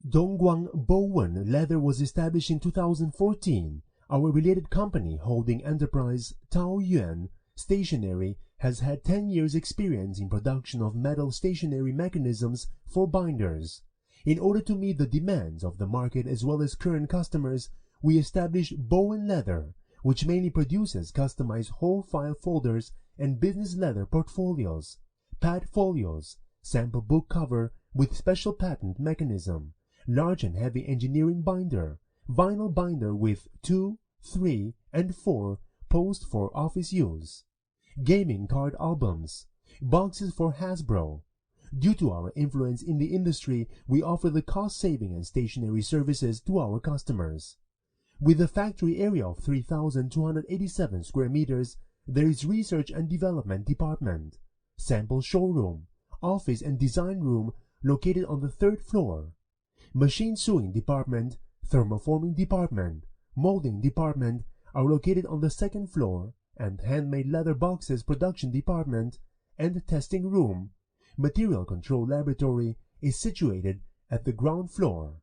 Dongguan Bowen Leather was established in 2014. Our related company, holding enterprise TAOYUAN Stationery, has had 10 years experience in production of metal stationery mechanisms for binders. In order to meet the demands of the market as well as current customers, we established Bowen Leather, which mainly produces customized whole file folders and business leather portfolios, padfolios, sample book cover with special patent mechanism, large and heavy engineering binder, vinyl binder with 2, 3, and 4 posts for office use, gaming card albums, boxes for Hasbro. Due to our influence in the industry, we offer the cost-saving and stationery services to our customers. With a factory area of 3,287 square meters, there is Research and Development Department, Sample Showroom, Office and Design Room located on the 3rd floor, Machine Sewing Department, Thermoforming Department, Molding Department are located on the 2nd floor, and Handmade Leather Boxes Production Department and Testing Room, Material Control Laboratory is situated at the ground floor.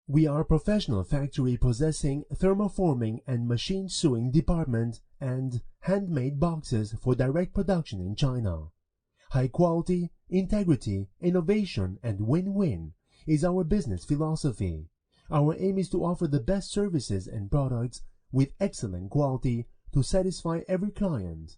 We are a professional factory possessing thermoforming and machine sewing department and handmade boxes for direct production in China. High quality, integrity, innovation, and win-win is our business philosophy. Our aim is to offer the best services and products with excellent quality to satisfy every client.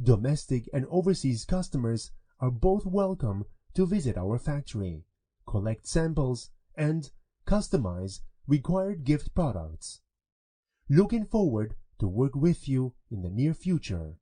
Domestic and overseas customers are both welcome to visit our factory, collect samples, and customize required gift products. Looking forward to work with you in the near future.